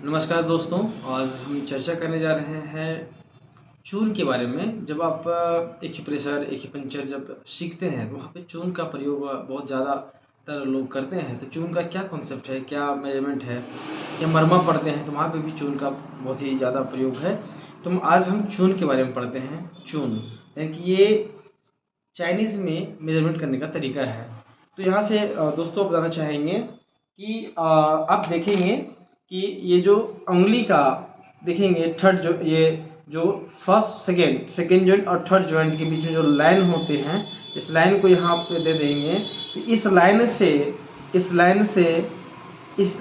नमस्कार दोस्तों। आज हम चर्चा करने जा रहे हैं चून के बारे में। जब आप एक्यूप्रेशर एक्यूपंक्चर जब सीखते हैं तो वहाँ पे चून का प्रयोग बहुत ज़्यादातर लोग करते हैं। तो चून का क्या कॉन्सेप्ट है, क्या मेजरमेंट है, या मरमा पढ़ते हैं तो वहाँ पे भी चून का बहुत ही ज़्यादा प्रयोग है। तो आज हम चून के बारे में पढ़ते हैं। चून यानी कि ये चाइनीज़ में मेजरमेंट करने का तरीका है। तो यहाँ से दोस्तों बताना चाहेंगे कि आप देखेंगे कि ये जो उंगली का देखेंगे थर्ड जो फर्स्ट सेकेंड जॉइंट और थर्ड जॉइंट के बीच में जो लाइन होते हैं, इस लाइन को यहाँ पे दे देंगे। तो इस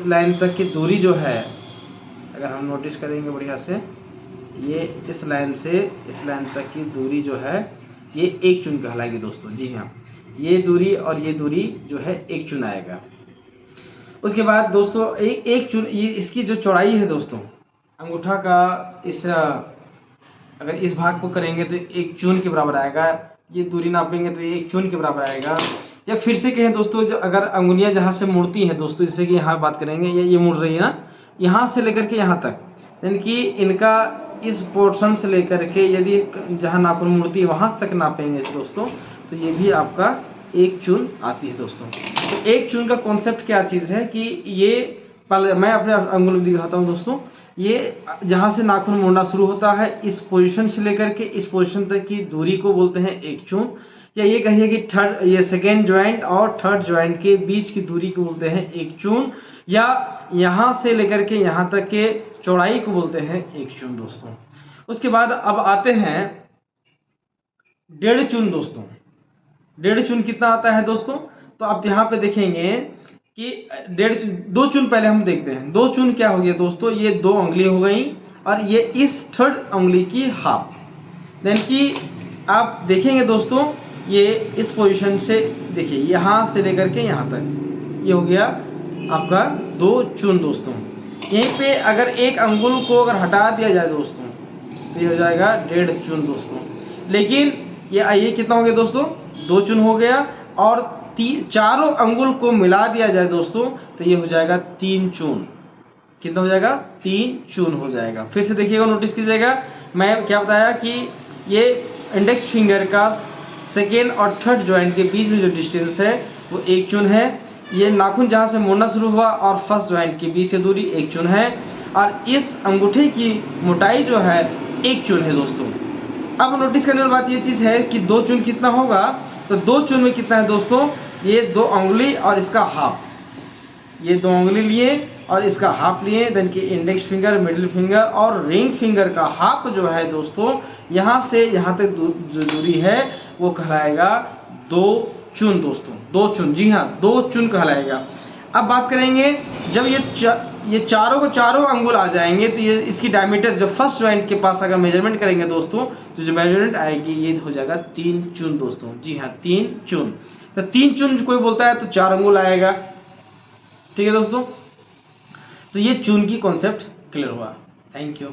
लाइन तक की दूरी जो है, अगर हम नोटिस करेंगे बढ़िया से, ये इस लाइन से इस लाइन तक की दूरी जो है ये एक चून कहलाएगी दोस्तों। जी हाँ, ये दूरी और ये दूरी जो है एक चून आएगा। उसके बाद दोस्तों एक चून, ये इसकी जो चौड़ाई है दोस्तों अंगूठा का, इस अगर इस भाग को करेंगे तो एक चून के बराबर आएगा। ये दूरी नापेंगे तो ये एक चून के बराबर आएगा। या फिर से कहें दोस्तों, जो अगर अंगुलियां जहाँ से मुड़ती हैं दोस्तों, जैसे कि यहाँ बात करेंगे, ये मुड़ रही है ना, यहाँ से लेकर के यहाँ तक, यानी कि इनका इस पोर्शन से लेकर के यदि जहाँ नाखून मुड़ती है वहाँ तक नापेंगे दोस्तों, तो ये भी आपका एक चून आती है दोस्तों। तो एक चून का कॉन्सेप्ट क्या चीज़ है कि ये पहले मैं अपने अंगुल में दिखाता हूँ दोस्तों। ये जहाँ से नाखून मुड़ना शुरू होता है, इस पोजीशन से लेकर के इस पोजीशन तक की दूरी को बोलते हैं एक चून। या ये कहिए कि ये सेकेंड ज्वाइंट और थर्ड ज्वाइंट के बीच की दूरी को बोलते हैं एक चून। या यहाँ से लेकर के यहाँ तक के चौड़ाई को बोलते हैं एक चून दोस्तों। उसके बाद अब आते हैं डेढ़ चून दोस्तों। डेढ़ चून कितना आता है दोस्तों? तो आप यहाँ पे देखेंगे कि दो चून पहले हम देखते हैं। दो चून क्या हो गया दोस्तों? ये दो उंगली हो गई और ये इस थर्ड उंगली की हाफ। देन कि आप देखेंगे दोस्तों, ये इस पोजीशन से देखिए, यहाँ से लेकर के यहाँ तक ये हो गया आपका दो चून दोस्तों। यहीं पे अगर एक अंगुल को अगर हटा दिया जाए दोस्तों तो ये हो जाएगा डेढ़ चून दोस्तों। लेकिन ये कितना हो गया दोस्तों? दो चून हो गया। और चारों अंगुल को मिला दिया जाए दोस्तों तो ये हो जाएगा तीन चून। कितना हो जाएगा? तीन चून हो जाएगा। फिर से देखिएगा, नोटिस कीजिएगा, मैं क्या बताया कि ये इंडेक्स फिंगर का सेकेंड और थर्ड जॉइंट के बीच में जो डिस्टेंस है वो एक चून है। ये नाखून जहाँ से मुड़ना शुरू हुआ और फर्स्ट जॉइंट के बीच की दूरी एक चून है। और इस अंगूठे की मोटाई जो है एक चून है दोस्तों। अब नोटिस करने वाली बात ये चीज़ है कि दो चून कितना होगा? तो दो चून में कितना है दोस्तों? ये दो उंगली और इसका हाफ। ये दो उंगली लिए और इसका हाफ लिए, देन की इंडेक्स फिंगर, मिडिल फिंगर और रिंग फिंगर का हाफ जो है दोस्तों, यहाँ से यहाँ तक जो दूरी है वो कहलाएगा दो चून दोस्तों। दो चून, जी हाँ, दो चून कहलाएगा। अब बात करेंगे, जब ये चारों को चारों अंगुल आ जाएंगे तो ये इसकी डायमीटर जो फर्स्ट जॉइंट के पास अगर मेजरमेंट करेंगे दोस्तों, तो जो मेजरमेंट आएगी ये हो जाएगा तीन चून दोस्तों। जी हाँ, तीन चून। तो तीन चून कोई बोलता है तो चार अंगुल आएगा। ठीक है दोस्तों, तो ये चून की कॉन्सेप्ट क्लियर हुआ। Thank you.